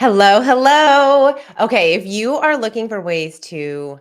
Hello, hello. Okay, if you are looking for ways to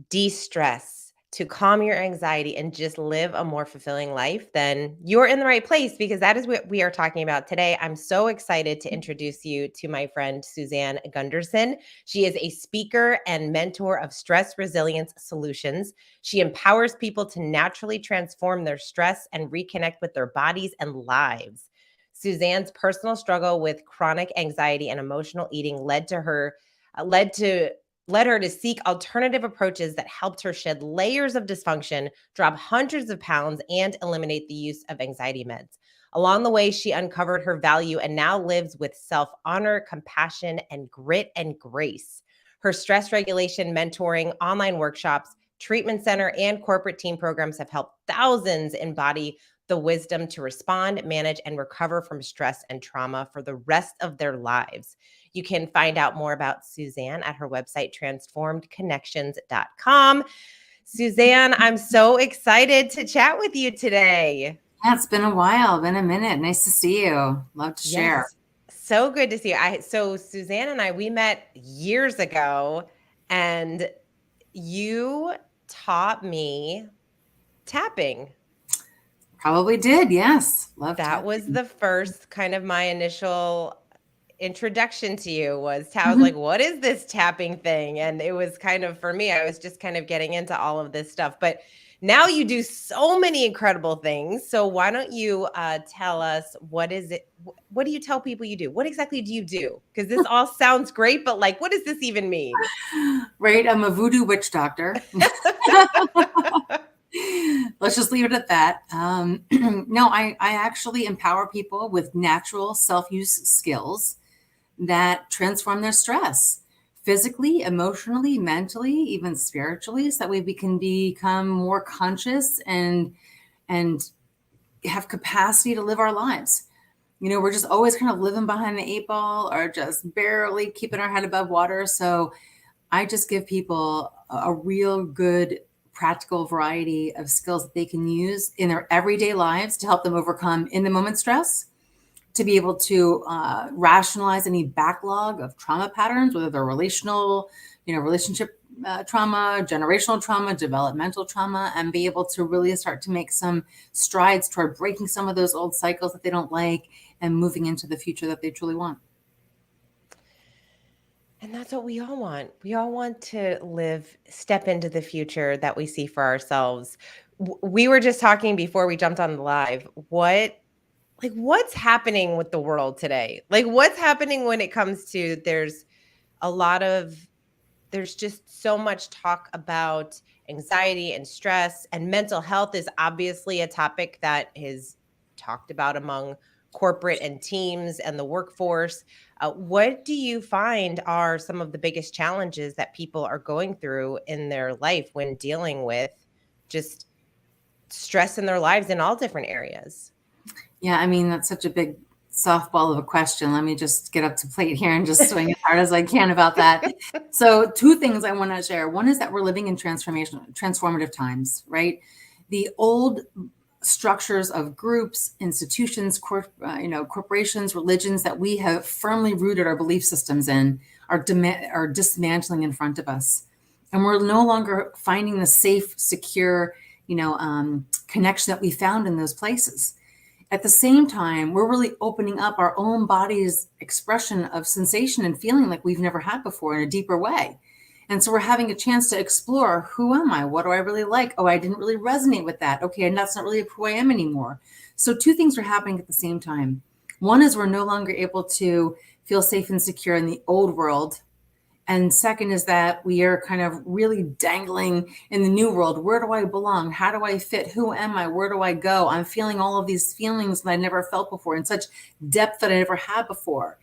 de-stress, to calm your anxiety, and just live a more fulfilling life, then you're in the right place because that is what we are talking about today. I'm so excited to introduce you to my friend Suzanne Gundersen. She is a speaker and mentor of stress resilience solutions. She empowers people to naturally transform their stress and reconnect with their bodies and lives. Suzanne's personal struggle with chronic anxiety and emotional eating led to led her to seek alternative approaches that helped her shed layers of dysfunction, drop hundreds of pounds, and eliminate the use of anxiety meds. Along the way, she uncovered her value and now lives with self honor, compassion, and grit and grace. Her stress regulation, mentoring, online workshops, treatment center, and corporate team programs have helped thousands embody the wisdom to respond, manage, and recover from stress and trauma for the rest of their lives. You can find out more about Suzanne at her website, transformedconnections.com. Suzanne, I'm so excited to chat with you today. Yeah, it's been a while, been a minute. Nice to see you. Love to share. Yes, so good to see you. So Suzanne and we met years ago, and you taught me tapping. Probably did. Yes. Love That was tapping. the first kind of my initial introduction to you was I was Mhm. like, what is this tapping thing? And it was kind of for me, I was just kind of getting into all of this stuff. But now you do so many incredible things. So why don't you tell us what is it? What do you tell people you do? What exactly do you do? Because this all sounds great, but like, what does this even mean? Right. I'm a voodoo witch doctor. Let's just leave it at that. No, I actually empower people with natural self-use skills that transform their stress physically, emotionally, mentally, even spiritually, so that way we can become more conscious and have capacity to live our lives. We're just always kind of living behind the eight ball or just barely keeping our head above water. So I just give people a real good practical variety of skills that they can use in their everyday lives to help them overcome in the moment stress, to be able to rationalize any backlog of trauma patterns, whether they're relational, relationship trauma, generational trauma, developmental trauma, and be able to really start to make some strides toward breaking some of those old cycles that they don't like and moving into the future that they truly want. And that's what we all want. We all want to step into the future that we see for ourselves. We were just talking before we jumped on the live. What's happening with the world today? Like, what's happening when it comes to a lot of, there's just so much talk about anxiety and stress, and mental health is obviously a topic that is talked about among corporate and teams and the workforce. What do you find are some of the biggest challenges that people are going through in their life when dealing with just stress in their lives in all different areas? Yeah, I mean, that's such a big softball of a question. Let me just get up to plate here and just swing as hard as I can about that. So, two things I want to share. One is that we're living in transformative times, right? The old structures of groups, institutions, corporations, religions that we have firmly rooted our belief systems in are dismantling in front of us, and we're no longer finding the safe, secure, connection that we found in those places. At the same time, we're really opening up our own body's expression of sensation and feeling like we've never had before in a deeper way. And so we're having a chance to explore, who am I? What do I really like? Oh, I didn't really resonate with that. Okay, and that's not really who I am anymore. So two things are happening at the same time. One is we're no longer able to feel safe and secure in the old world, and second is that we are kind of really dangling in the new world. Where do I belong? How do I fit? Who am I? Where do I go? I'm feeling all of these feelings that I never felt before in such depth that I never had before.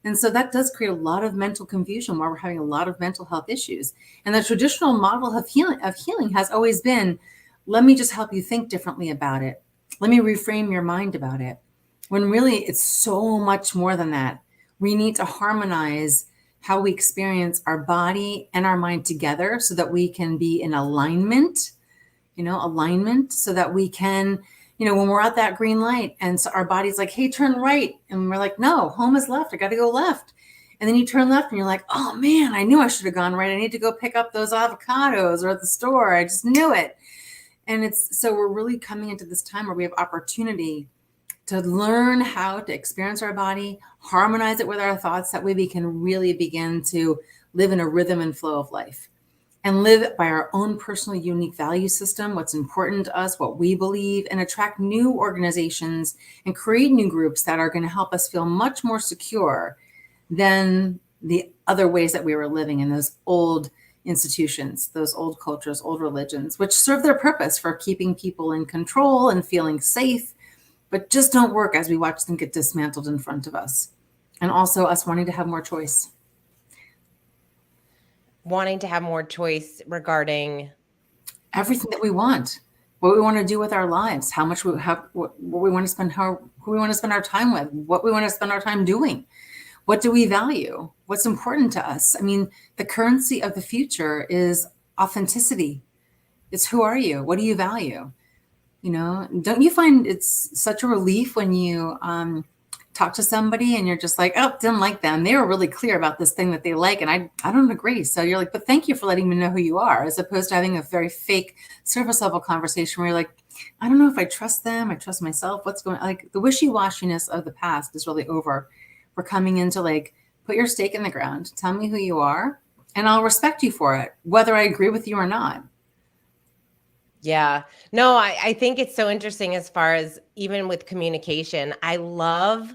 And so that does create a lot of mental confusion while we're having a lot of mental health issues. And the traditional model of healing has always been, let me just help you think differently about it. Let me reframe your mind about it. When really it's so much more than that. We need to harmonize how we experience our body and our mind together so that we can be in alignment so that we can, when we're at that green light and so our body's like, hey, turn right. And we're like, no, home is left. I got to go left. And then you turn left and you're like, oh man, I knew I should have gone right. I need to go pick up those avocados or at the store. I just knew it. And so we're really coming into this time where we have opportunity to learn how to experience our body, harmonize it with our thoughts. That way we can really begin to live in a rhythm and flow of life and live by our own personal unique value system, what's important to us, what we believe, and attract new organizations and create new groups that are going to help us feel much more secure than the other ways that we were living in those old institutions, those old cultures, old religions, which serve their purpose for keeping people in control and feeling safe, but just don't work as we watch them get dismantled in front of us. And also us wanting to have more choice. Wanting to have more choice regarding everything that we want, what we want to do with our lives, how much we have, what we want to spend, who we want to spend our time with, what we want to spend our time doing. What do we value? What's important to us? I mean, the currency of the future is authenticity. It's who are you? What do you value? You know, don't you find it's such a relief when you talk to somebody and you're just like, oh, didn't like them. They were really clear about this thing that they like, and I don't agree. So you're like, but thank you for letting me know who you are, as opposed to having a very fake surface level conversation where you're like, I don't know if I trust them. I trust myself. What's going on? Like the wishy-washiness of the past is really over. We're coming into like, put your stake in the ground. Tell me who you are, and I'll respect you for it, whether I agree with you or not. Yeah. No, I think it's so interesting as far as even with communication. I love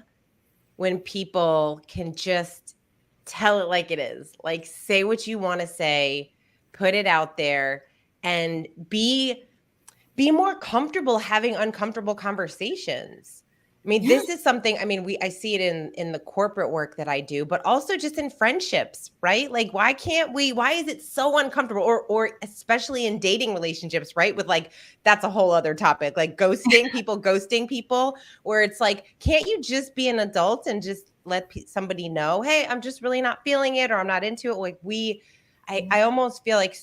when people can just tell it like it is, like say what you want to say, put it out there, and be more comfortable having uncomfortable conversations. I mean, Yeah. this is something, I mean, I see it in the corporate work that I do, but also just in friendships, right? Like why is it so uncomfortable, or especially in dating relationships, right? With like that's a whole other topic, like ghosting people, where it's like, can't you just be an adult and just let somebody know, hey, I'm just really not feeling it, or I'm not into it. Like I almost feel like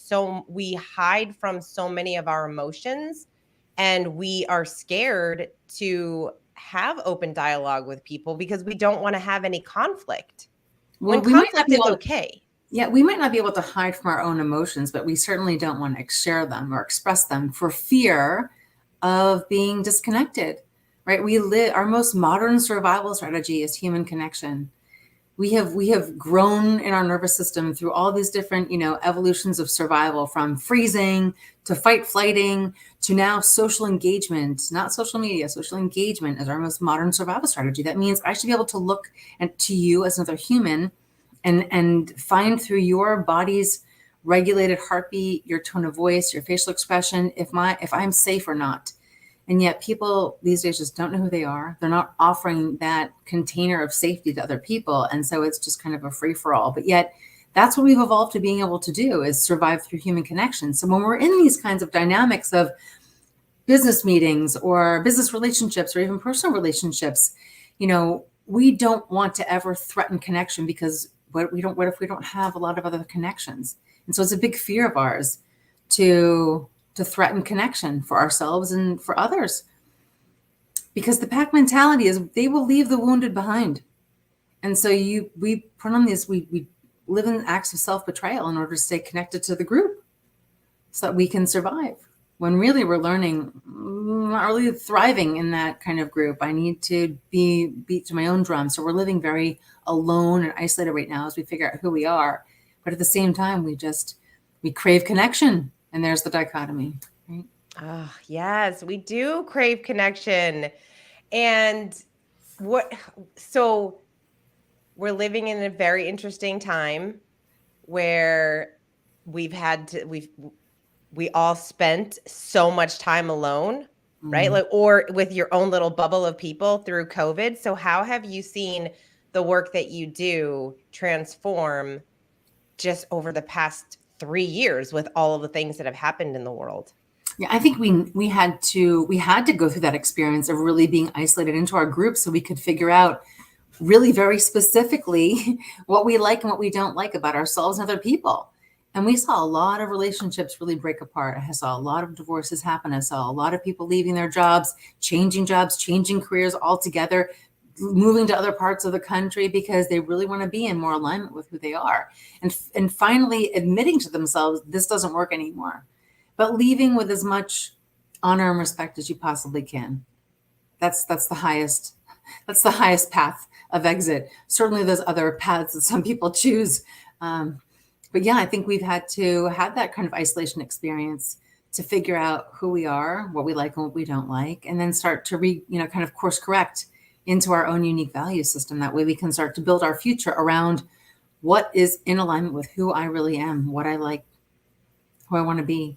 we hide from so many of our emotions, and we are scared to have open dialogue with people because we don't want to have any conflict, Well, when we might not conflict be is able to, okay. yeah, we might not be able to hide from our own emotions, but we certainly don't want to share them or express them for fear of being disconnected, right? Our most modern survival strategy is human connection. We have grown in our nervous system through all these different, evolutions of survival, from freezing to fight flighting to now social engagement. Not social media, social engagement is our most modern survival strategy. That means I should be able to look to you as another human and find through your body's regulated heartbeat, your tone of voice, your facial expression, if I'm safe or not. And yet people these days just don't know who they are. They're not offering that container of safety to other people. And so it's just kind of a free for all. But yet that's what we've evolved to being able to do, is survive through human connection. So when we're in these kinds of dynamics of business meetings or business relationships or even personal relationships, we don't want to ever threaten connection, because what if we don't have a lot of other connections? And so it's a big fear of ours to threaten connection for ourselves and for others, because the pack mentality is they will leave the wounded behind. And so we put on these, we live in acts of self-betrayal in order to stay connected to the group so that we can survive, when really we're learning, not really thriving in that kind of group. I need to be beat to my own drum. So we're living very alone and isolated right now as we figure out who we are. But at the same time, we crave connection. And there's the dichotomy, right? Oh, yes, we do crave connection. And so we're living in a very interesting time where we all spent so much time alone, right? Like, or with your own little bubble of people through COVID. So how have you seen the work that you do transform just over the past 3 years with all of the things that have happened in the world? Yeah, I think we had to go through that experience of really being isolated into our group so we could figure out really very specifically what we like and what we don't like about ourselves and other people. And we saw a lot of relationships really break apart. I saw a lot of divorces happen. I saw a lot of people leaving their jobs, changing careers altogether, moving to other parts of the country because they really want to be in more alignment with who they are, and finally admitting to themselves this doesn't work anymore, but leaving with as much honor and respect as you possibly can. That's the highest, that's the highest path of exit. Certainly there's other paths that some people choose, but yeah, I think we've had to have that kind of isolation experience to figure out who we are, what we like and what we don't like, and then start to kind of course correct into our own unique value system. That way we can start to build our future around what is in alignment with who I really am, what I like, who I want to be.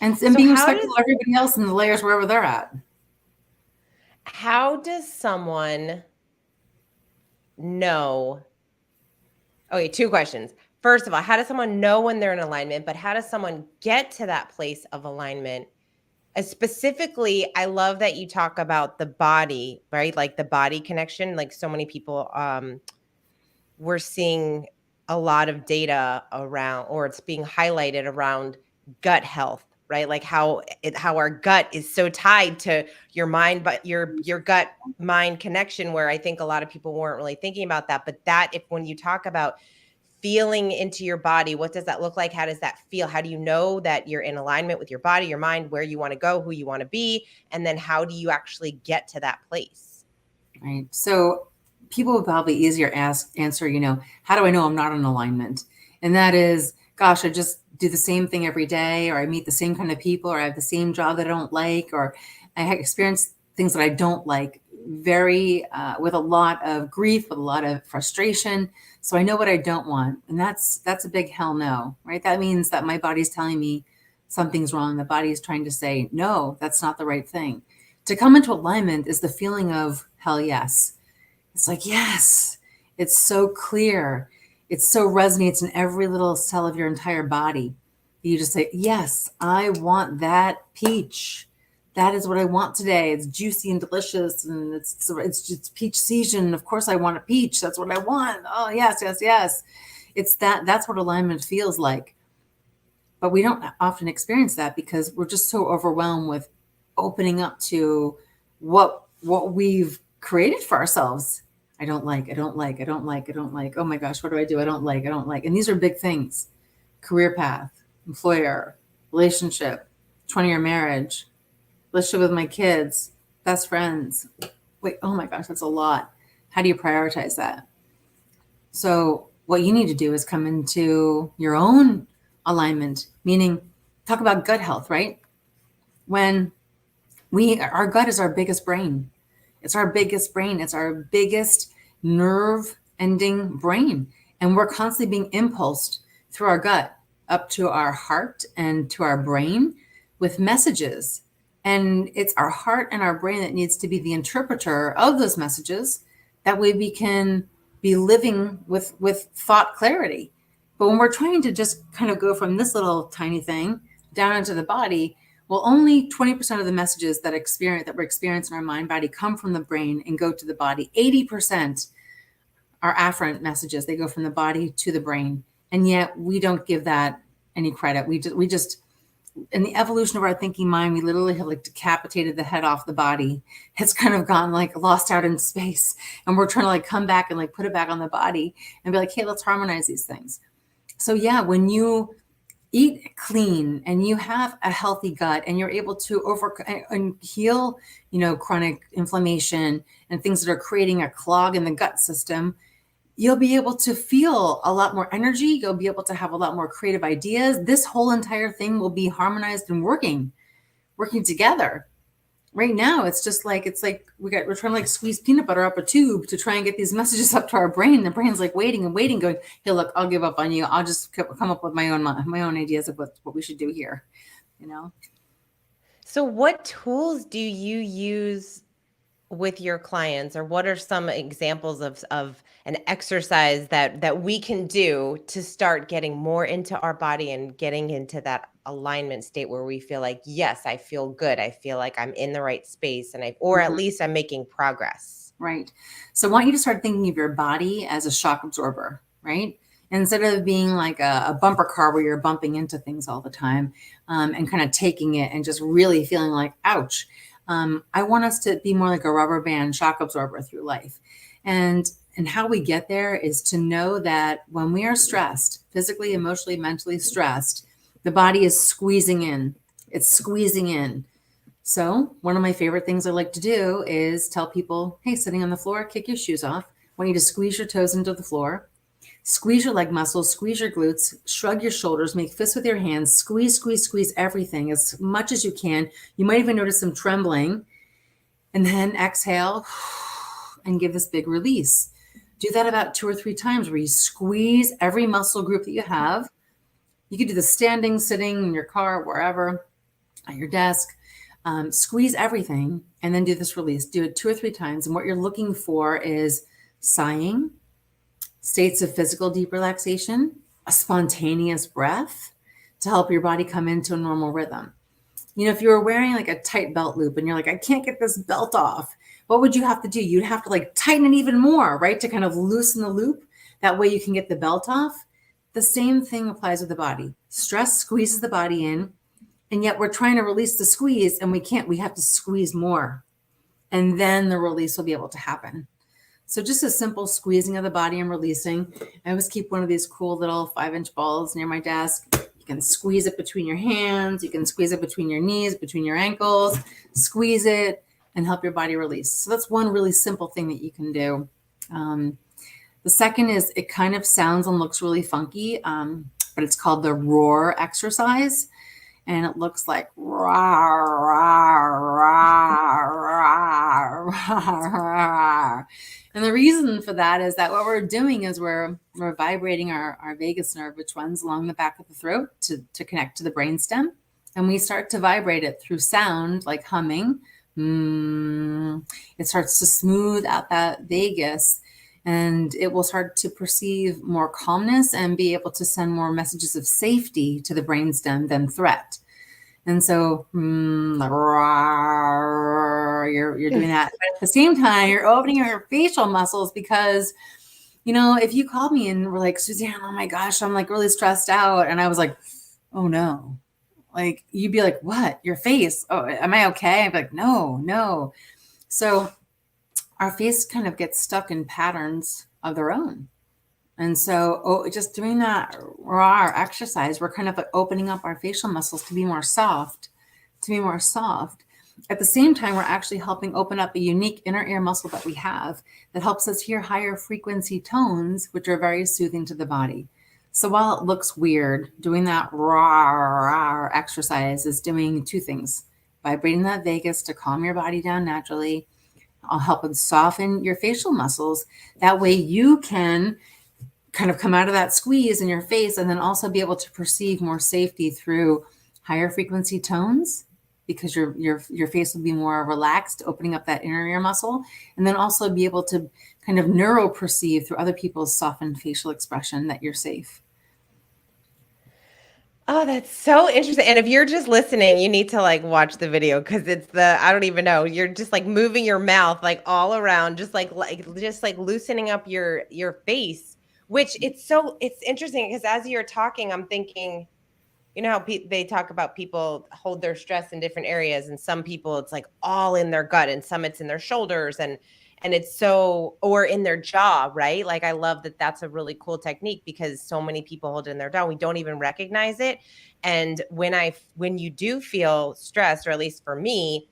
And So being respectful of everybody else and the layers wherever they're at. how does someone know? Okay, two questions. First of all, how does someone know when they're in alignment, but how does someone get to that place of alignment? Specifically, I love that you talk about the body, right? Like the body connection. Like so many people, we're seeing a lot of data around, or it's being highlighted around gut health, right? Like how our gut is so tied to your mind, but your gut mind connection, where I think a lot of people weren't really thinking about that. But that, if when you talk about feeling into your body, what does that look like? How does that feel? How do you know that you're in alignment with your body, your mind, where you want to go, who you want to be? And then how do you actually get to that place? Right. So people would probably easier answer, how do I know I'm not in alignment? And that is, gosh, I just do the same thing every day, or I meet the same kind of people, or I have the same job that I don't like, or I experience things that I don't like with a lot of grief, with a lot of frustration. So I know what I don't want. And that's a big hell no, right? That means that my body's telling me something's wrong. The body is trying to say, no, that's not the right thing. To come into alignment is the feeling of hell yes. It's like, yes, it's so clear. It so resonates in every little cell of your entire body. You just say, yes, I want that peach. That is what I want today. It's juicy and delicious, and it's peach season. Of course I want a peach. That's what I want. Oh, yes, yes, yes. That's what alignment feels like. But we don't often experience that because we're just so overwhelmed with opening up to what we've created for ourselves. I don't like, I don't like, I don't like, I don't like. Oh my gosh, what do I do? I don't like, I don't like. And these are big things: career path, employer, relationship, 20-year marriage, relationship with my kids, best friends. Wait, oh my gosh, that's a lot. How do you prioritize that? So what you need to do is come into your own alignment, meaning talk about gut health, right? When our gut is our biggest brain. It's our biggest brain. It's our biggest nerve ending brain. And we're constantly being impulsed through our gut up to our heart and to our brain with messages. And it's our heart and our brain that needs to be the interpreter of those messages. That way we can be living with thought clarity. But when we're trying to just kind of go from this little tiny thing down into the body, well, only 20% of the messages that we're experiencing in our mind body come from the brain and go to the body. 80% are afferent messages. They go from the body to the brain. And yet we don't give that any credit. We just in the evolution of our thinking mind, we literally have like decapitated the head off the body. It's kind of gone like lost out in space. And we're trying to like come back and like put it back on the body and be like, hey, let's harmonize these things. So yeah, when you eat clean and you have a healthy gut and you're able to and heal, chronic inflammation and things that are creating a clog in the gut system, you'll be able to feel a lot more energy. You'll be able to have a lot more creative ideas. This whole entire thing will be harmonized and working together. Right now, it's like we're trying to like squeeze peanut butter up a tube to try and get these messages up to our brain. The brain's like waiting and waiting, going, "Hey, look, I'll give up on you. I'll just come up with my own ideas of what we should do here." So what tools do you use with your clients, or what are some examples of an exercise that we can do to start getting more into our body and getting into that alignment state where we feel like, yes, I feel good. I feel like I'm in the right space, and or at least I'm making progress. Right. So I want you to start thinking of your body as a shock absorber, right? Instead of being like a bumper car where you're bumping into things all the time, and kind of taking it and just really feeling like, ouch. I want us to be more like a rubber band shock absorber through life. And how we get there is to know that when we are stressed, physically, emotionally, mentally stressed, the body is squeezing in. It's squeezing in. So, one of my favorite things I like to do is tell people, hey, sitting on the floor, kick your shoes off. I want you to squeeze your toes into the floor, squeeze your leg muscles, squeeze your glutes, shrug your shoulders, make fists with your hands, squeeze, squeeze, squeeze everything as much as you can. You might even notice some trembling. And then exhale and give this big release. Do that about 2 or 3 times where you squeeze every muscle group that you have. You could do the standing, sitting in your car, wherever, at your desk. Squeeze everything and then do this release. Do it 2 or 3 times. And what you're looking for is sighing, states of physical deep relaxation, a spontaneous breath to help your body come into a normal rhythm. If you were wearing like a tight belt loop and you're like, I can't get this belt off, what would you have to do? You'd have to like tighten it even more, right? To kind of loosen the loop. That way you can get the belt off. The same thing applies with the body. Stress squeezes the body in, and yet we're trying to release the squeeze and we can't. We have to squeeze more, and then the release will be able to happen. So just a simple squeezing of the body and releasing. I always keep one of these cool little 5-inch balls near my desk. You can squeeze it between your hands. You can squeeze it between your knees, between your ankles, squeeze it and help your body release. So that's one really simple thing that you can do. The second is it kind of sounds and looks really funky, but it's called the roar exercise. And it looks like rah, rah, rah, rah, rah, rah. And the reason for that is that what we're doing is we're vibrating our vagus nerve, which runs along the back of the throat to connect to the brainstem. And we start to vibrate it through sound, like humming. It starts to smooth out that vagus, and it will start to perceive more calmness and be able to send more messages of safety to the brainstem than threat. And so you're doing that. But at the same time, you're opening your facial muscles because, if you called me and were like, Suzanne, oh my gosh, I'm like really stressed out. And I was like, oh no. Like, you'd be like, what? Your face? Oh, am I okay? I'd be like, no. So our face kind of gets stuck in patterns of their own. And so just doing that raw exercise, we're kind of like opening up our facial muscles to be more soft, At the same time, we're actually helping open up a unique inner ear muscle that we have that helps us hear higher frequency tones, which are very soothing to the body. So while it looks weird, doing that raw exercise is doing two things: vibrating that vagus to calm your body down naturally. I'll help it soften your facial muscles. That way you can kind of come out of that squeeze in your face and then also be able to perceive more safety through higher frequency tones, because your face will be more relaxed, opening up that inner ear muscle, and then also be able to kind of neuro perceive through other people's softened facial expression that you're safe. Oh, that's so interesting. And if you're just listening, you need to like watch the video because it's I don't even know. You're just like moving your mouth like all around, just like loosening up your face, which it's interesting because as you're talking, I'm thinking, how they talk about people hold their stress in different areas, and some people it's like all in their gut, and some it's in their shoulders, and it's or in their jaw, right? Like, I love that that's a really cool technique because so many people hold it in their jaw. We don't even recognize it. And when you do feel stressed, or at least for me,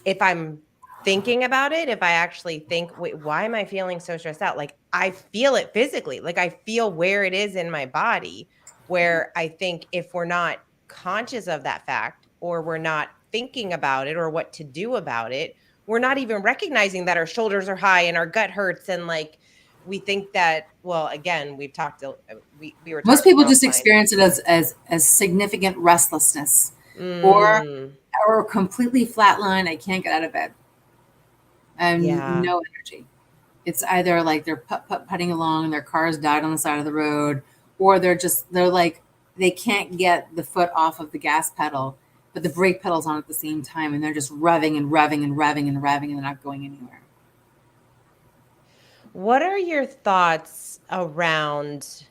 if I'm thinking about it, if I actually think, wait, why am I feeling so stressed out? Like, I feel it physically, like I feel where it is in my body, where I think if we're not conscious of that fact, or we're not thinking about it or what to do about it, we're not even recognizing that our shoulders are high and our gut hurts. And like, we think that, well, again, we were Most talking people just offline. experience it as significant restlessness, or Mm, completely flatline. I can't get out of bed, and yeah. no energy. It's either like they're putting along, their car's died on the side of the road, or they're like, they can't get the foot off of the gas pedal, but the brake pedal's on at the same time, and they're just revving and revving and revving and revving, and they're not going anywhere. What are your thoughts around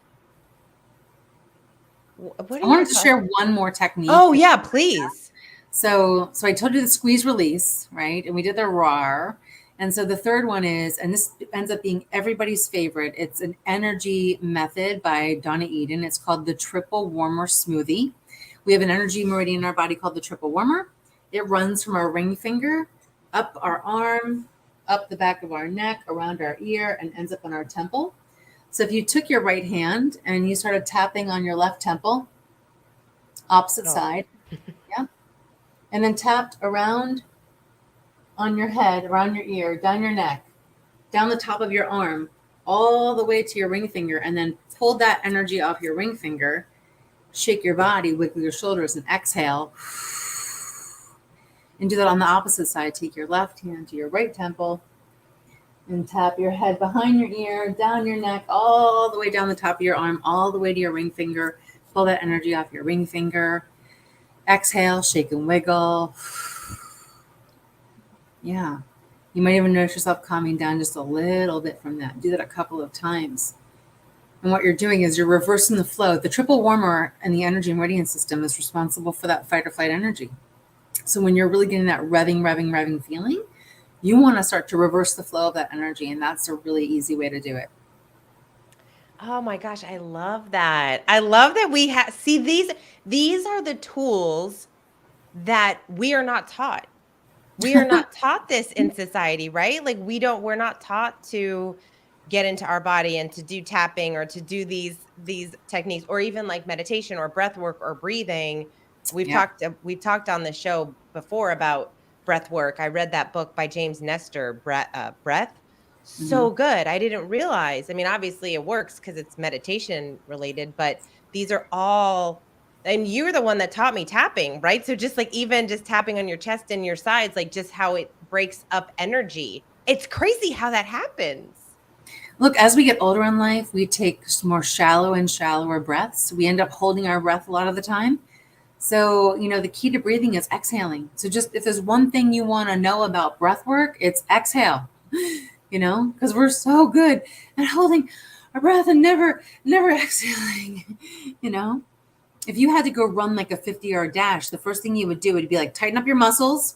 what I are your wanted to thoughts? share one more technique. Oh, yeah, please. So I told you the squeeze release, right? And we did the RAR. And so the third one is, and this ends up being everybody's favorite. It's an energy method by Donna Eden. It's called the Triple Warmer Smoothie. We have an energy meridian in our body called the Triple Warmer. It runs from our ring finger up our arm, up the back of our neck, around our ear, and ends up on our temple. So if you took your right hand and you started tapping on your left temple, opposite Oh. side, yeah, and then tapped around on your head, around your ear, down your neck, down the top of your arm, all the way to your ring finger, and then pull that energy off your ring finger. Shake your body, wiggle your shoulders, and exhale. And do that on the opposite side. Take your left hand to your right temple and tap your head behind your ear, down your neck, all the way down the top of your arm, all the way to your ring finger. Pull that energy off your ring finger. Exhale, shake and wiggle. Yeah. You might even notice yourself calming down just a little bit from that. Do that a couple of times. And what you're doing is you're reversing the flow. The triple warmer and the energy meridian system is responsible for that fight or flight energy. So when you're really getting that revving feeling, you want to start to reverse the flow of that energy. And that's a really easy way to do it. Oh my gosh, I love that. I love that we have see these are the tools that we are not taught. We are not taught this in society, right? Like we're not taught to get into our body and to do tapping or to do these techniques or even like meditation or breath work or breathing. Yeah. We've talked on the show before about breath work. I read that book by James Nestor, Breath. Mm-hmm. So good. I didn't realize. I mean, obviously it works because it's meditation related, but these are all and you're the one that taught me tapping, right? So just like even just tapping on your chest and your sides, like just how it breaks up energy. It's crazy how that happens. Look, as we get older in life, we take more shallow and shallower breaths. We end up holding our breath a lot of the time. So, the key to breathing is exhaling. So, just if there's one thing you want to know about breath work, it's exhale, because we're so good at holding our breath and never exhaling, you know. If you had to go run like a 50-yard dash, the first thing you would do would be like tighten up your muscles,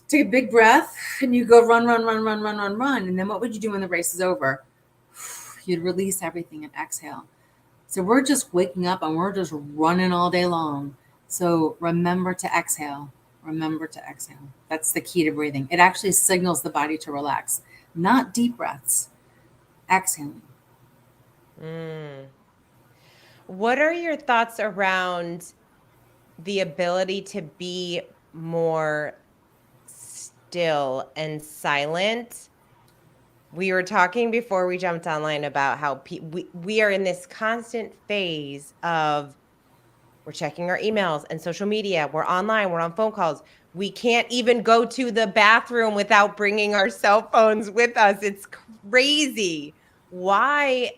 take a big breath, and you go run, run, run, run, run, run, run. And then what would you do when the race is over? You'd release everything and exhale. So we're just waking up and we're just running all day long. So remember to exhale. Remember to exhale. That's the key to breathing. It actually signals the body to relax, not deep breaths, exhaling. Mm. What are your thoughts around the ability to be more still and silent? We were talking before we jumped online about how we are in this constant phase of we're checking our emails and social media. We're online. We're on phone calls. We can't even go to the bathroom without bringing our cell phones with us. It's crazy. Why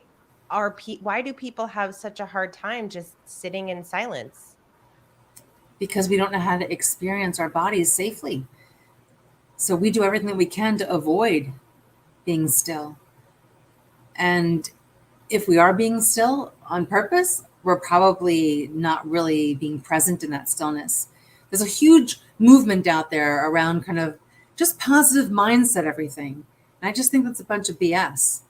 why do people have such a hard time just sitting in silence? Because we don't know how to experience our bodies safely. So we do everything that we can to avoid being still. And if we are being still on purpose, we're probably not really being present in that stillness. There's a huge movement out there around kind of just positive mindset, everything. And I just think that's a bunch of BS.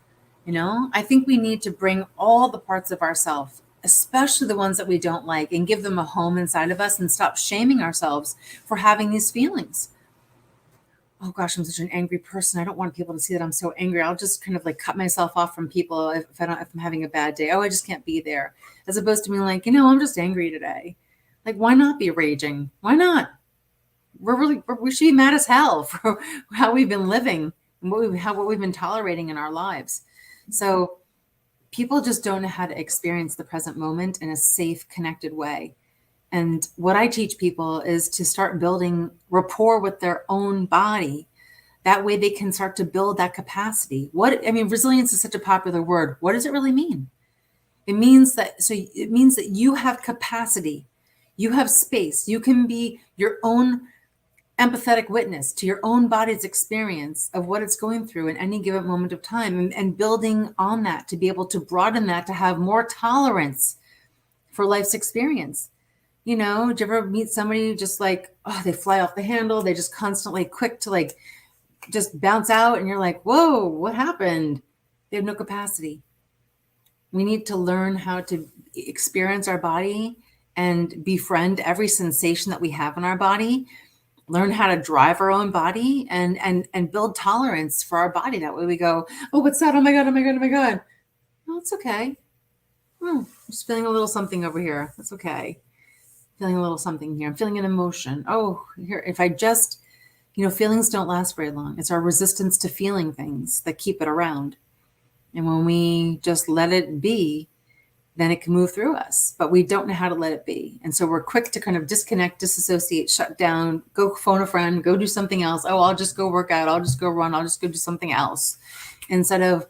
I think we need to bring all the parts of ourselves, especially the ones that we don't like, and give them a home inside of us and stop shaming ourselves for having these feelings. Oh gosh, I'm such an angry person. I don't want people to see that I'm so angry. I'll just kind of like cut myself off from people if I'm having a bad day. Oh, I just can't be there. As opposed to being like, I'm just angry today. Like, why not be raging? Why not? We should be mad as hell for how we've been living and what we've been tolerating in our lives. So people just don't know how to experience the present moment in a safe, connected way. And what I teach people is to start building rapport with their own body. That way they can start to build that capacity. Resilience is such a popular word. What does it really mean? It means that you have capacity. You have space. You can be your own empathetic witness to your own body's experience of what it's going through in any given moment of time, and building on that to be able to broaden that, to have more tolerance for life's experience. You know, do you ever meet somebody just like, oh, they fly off the handle, they just constantly quick to like just bounce out, and you're like, whoa, what happened? They have no capacity. We need to learn how to experience our body and befriend every sensation that we have in our body, learn how to drive our own body, and build tolerance for our body. That way we go, oh, what's that? Oh my God, oh my God, oh my God. No, it's okay. I'm just feeling a little something over here. That's okay. Feeling a little something here. I'm feeling an emotion. Oh, here, if I just, feelings don't last very long. It's our resistance to feeling things that keep it around. And when we just let it be, then it can move through us, but we don't know how to let it be. And so we're quick to kind of disconnect, disassociate, shut down, go phone a friend, go do something else. Oh, I'll just go work out. I'll just go run. I'll just go do something else instead of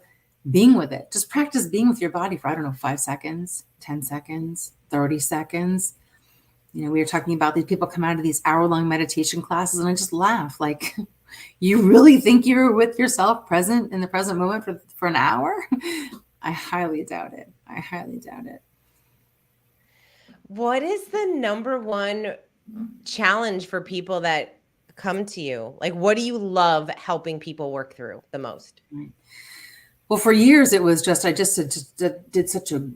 being with it. Just practice being with your body for, I don't know, 5 seconds, 10 seconds, 30 seconds. We were talking about these people come out of these hour-long meditation classes, and I just laugh like, you really think you're with yourself present in the present moment for an hour? I highly doubt it. I highly doubt it. What is the number one challenge for people that come to you? Like, what do you love helping people work through the most? Right. Well, for years it was just, I just did such a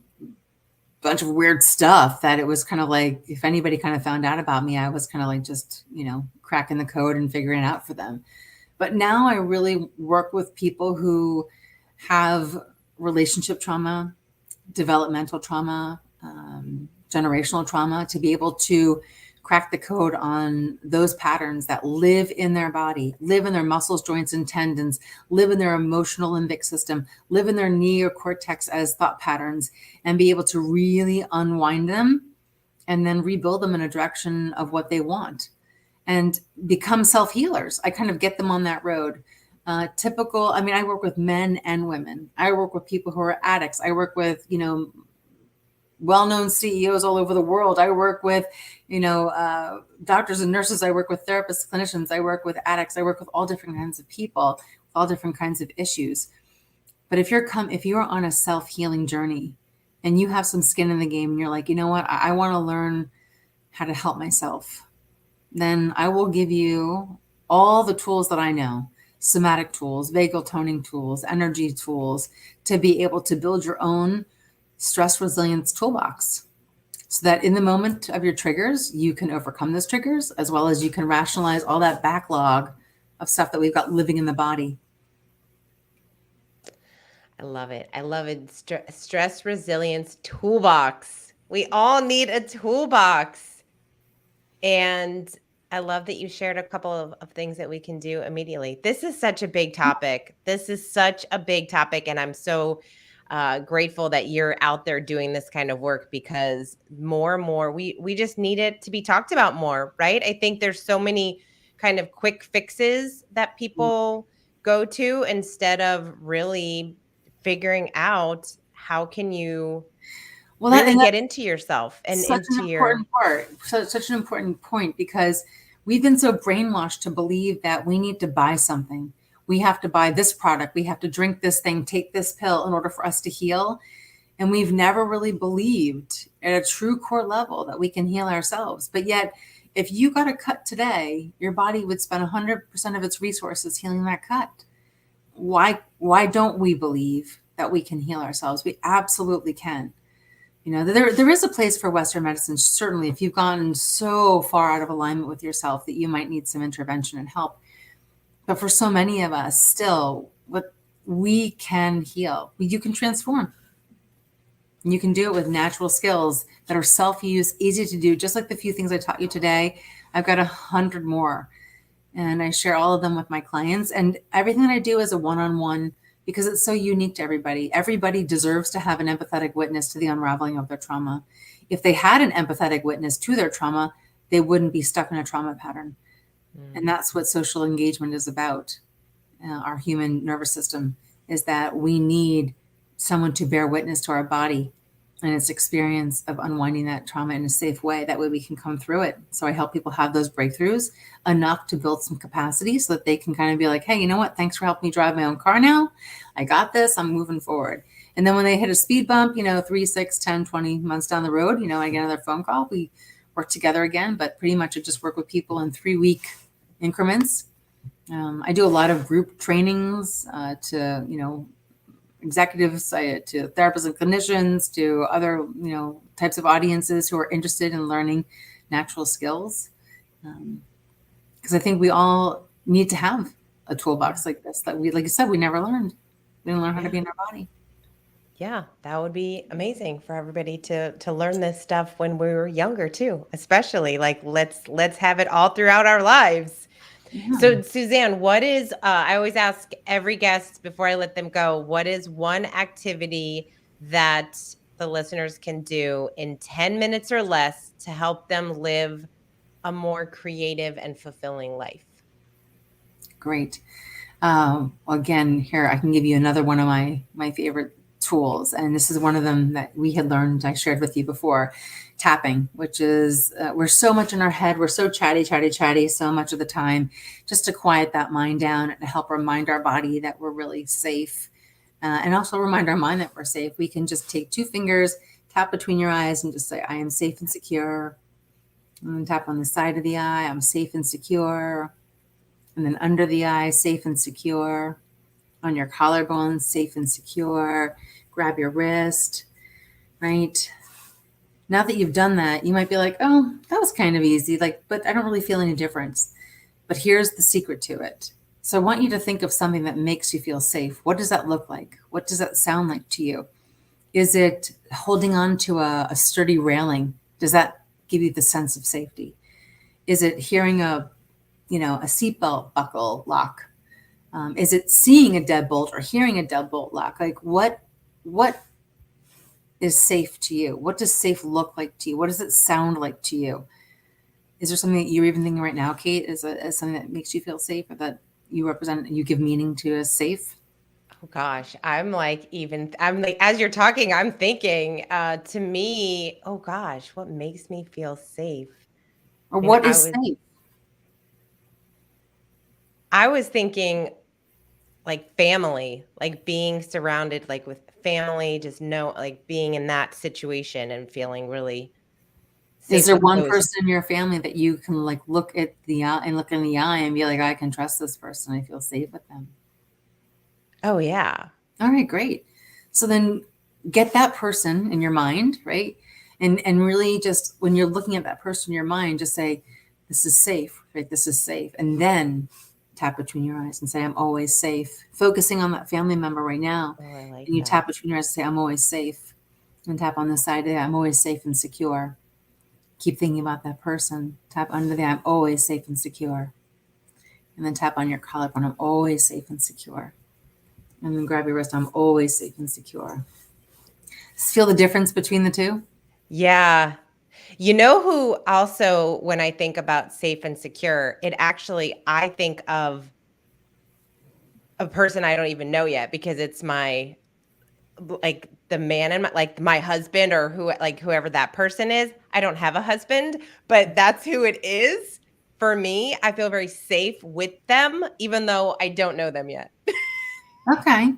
bunch of weird stuff that it was kind of like, if anybody kind of found out about me, I was kind of like just, cracking the code and figuring it out for them. But now I really work with people who have relationship trauma, developmental trauma, generational trauma, to be able to crack the code on those patterns that live in their body, live in their muscles, joints, and tendons, live in their emotional limbic system, live in their neocortex as thought patterns, and be able to really unwind them and then rebuild them in a direction of what they want and become self-healers. I kind of get them on that road. I work with men and women. I work with people who are addicts. I work with, well-known CEOs all over the world. I work with, doctors and nurses. I work with therapists, clinicians. I work with addicts. I work with all different kinds of people, all different kinds of issues. But if you're on a self-healing journey and you have some skin in the game and you're like, you know what, I want to learn how to help myself, then I will give you all the tools that I know, somatic tools, vagal toning tools, energy tools, to be able to build your own stress resilience toolbox so that in the moment of your triggers, you can overcome those triggers, as well as you can rationalize all that backlog of stuff that we've got living in the body. I love it. I love it. Stress resilience toolbox. We all need a toolbox. And I love that you shared a couple of things that we can do immediately. This is such a big topic. This is such a big topic. And I'm so grateful that you're out there doing this kind of work, because more and more we just need it to be talked about more, right? I think there's so many kind of quick fixes that people go to instead of really figuring out how can you really get into yourself and such an into your important part, such an important point, because we've been so brainwashed to believe that we need to buy something. We have to buy this product. We have to drink this thing, take this pill in order for us to heal. And we've never really believed at a true core level that we can heal ourselves. But yet, if you got a cut today, your body would spend 100% of its resources healing that cut. Why don't we believe that we can heal ourselves? We absolutely can. There is a place for Western medicine, certainly, if you've gone so far out of alignment with yourself that you might need some intervention and help. But for so many of us, still, what we can heal, you can transform. You can do it with natural skills that are self-use, easy to do, just like the few things I taught you today. I've got 100 more, and I share all of them with my clients. And everything that I do is a one-on-one, because it's so unique to everybody. Everybody deserves to have an empathetic witness to the unraveling of their trauma. If they had an empathetic witness to their trauma, they wouldn't be stuck in a trauma pattern. And that's what social engagement is about. Our human nervous system is that we need someone to bear witness to our body and its experience of unwinding that trauma in a safe way. That way we can come through it. So I help people have those breakthroughs enough to build some capacity so that they can kind of be like, hey, you know what? Thanks for helping me drive my own car now. I got this. I'm moving forward. And then when they hit a speed bump, 3, 6, 10, 20 months down the road, I get another phone call. We're work together again, but pretty much I just work with people in 3-week increments. I do a lot of group trainings to, executives, to therapists and clinicians, to other, types of audiences who are interested in learning natural skills. Because I think we all need to have a toolbox like this that we, like you said, we never learned. We didn't learn how to Yeah. be in our body. Yeah, that would be amazing for everybody to learn this stuff when we were younger too, especially like let's have it all throughout our lives. Yeah. So Suzanne, what is I always ask every guest before I let them go, what is one activity that the listeners can do in 10 minutes or less to help them live a more creative and fulfilling life? Great. Again, here I can give you another one of my favorite tools, and this is one of them that we had learned. I shared with you before, tapping, which is we're so much in our head, we're so chatty, so much of the time. Just to quiet that mind down and to help remind our body that we're really safe, and also remind our mind that we're safe. We can just take 2 fingers, tap between your eyes, and just say, "I am safe and secure." And then tap on the side of the eye, "I'm safe and secure." And then under the eye, "safe and secure." On your collarbone, "safe and secure." Grab your wrist, right? Now that you've done that, you might be like, "Oh, that was kind of easy, like, but I don't really feel any difference." But here's the secret to it. So I want you to think of something that makes you feel safe. What does that look like? What does that sound like to you? Is it holding on to a sturdy railing? Does that give you the sense of safety? Is it hearing a seatbelt buckle lock? Is it seeing a deadbolt or hearing a deadbolt lock? Like what is safe to you? What does safe look like to you? What does it sound like to you? Is there something that you're even thinking right now, Kate, as something that makes you feel safe or that you represent, you give meaning to as safe? Oh gosh, I'm like as you're talking, I'm thinking to me, oh gosh, what makes me feel safe? Or I mean, what is safe? I was thinking like family, like being surrounded like with family, just know like being in that situation and feeling really Is safe there with one those. person in your family that you can like look at the eye and look in the eye and be like, "I can trust this person. I feel safe with them." Oh yeah. All right, great. So then get that person in your mind, right? And really just when you're looking at that person in your mind, just say, "This is safe," right? "This is safe." And then tap between your eyes and say, "I'm always safe." Focusing on that family member right now. Oh, I like And you that. tap between your eyes and say, "I'm always safe." And tap on the side of it, "I'm always safe and secure." Keep thinking about that person. Tap under the eye, "I'm always safe and secure." And then tap on your collarbone, "I'm always safe and secure." And then grab your wrist, "I'm always safe and secure." Feel the difference between the two? Yeah. You know who also when I think about safe and secure, it actually I think of a person I don't even know yet because it's my like the man in my like my husband or who like whoever that person is. I don't have a husband, but that's who it is. For me, I feel very safe with them even though I don't know them yet. Okay.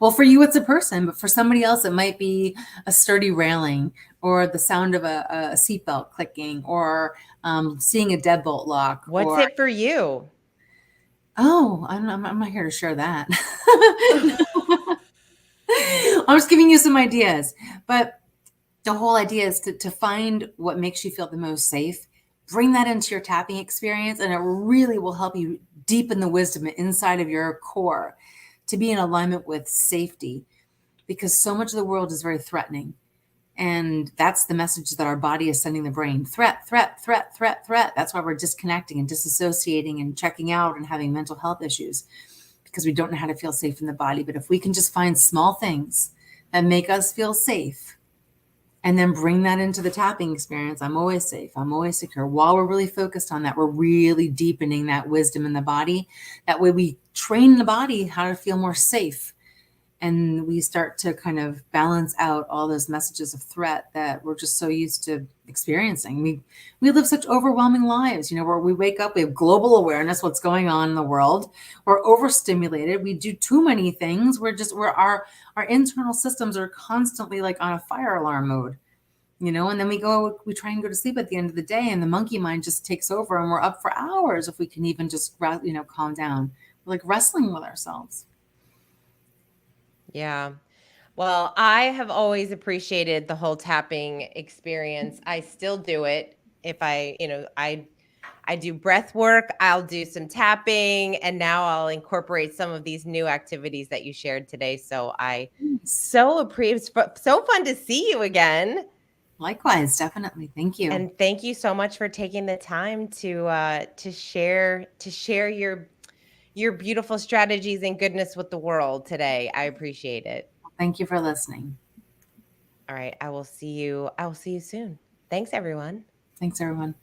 Well, for you, it's a person, but for somebody else, it might be a sturdy railing or the sound of a seatbelt clicking or seeing a deadbolt lock What's or, it for you? oh, I'm not here to share that. I'm just giving you some ideas. But the whole idea is to find what makes you feel the most safe, bring that into your tapping experience, and it really will help you deepen the wisdom inside of your core to be in alignment with safety because so much of the world is very threatening. And that's the message that our body is sending the brain: threat, threat, threat, threat, threat. That's why we're disconnecting and disassociating and checking out and having mental health issues because we don't know how to feel safe in the body. But if we can just find small things that make us feel safe, and then bring that into the tapping experience. "I'm always safe. I'm always secure." While we're really focused on that, we're really deepening that wisdom in the body. That way we train the body how to feel more safe. And we start to kind of balance out all those messages of threat that we're just so used to experiencing. We live such overwhelming lives, where we wake up, we have global awareness, what's going on in the world. We're overstimulated. We do too many things. We're our internal systems are constantly like on a fire alarm mode. And then we try and go to sleep at the end of the day, and the monkey mind just takes over, and we're up for hours if we can even just, calm down. We're like wrestling with ourselves. Yeah. Well, I have always appreciated the whole tapping experience. I still do it. If I do breath work, I'll do some tapping, and now I'll incorporate some of these new activities that you shared today. So I Yes. so appreciate, so fun to see you again. Likewise, definitely. Thank you. And thank you so much for taking the time to share your beautiful strategies and goodness with the world today. I appreciate it. Thank you for listening. All right, I will see you soon. Thanks everyone. Thanks, everyone.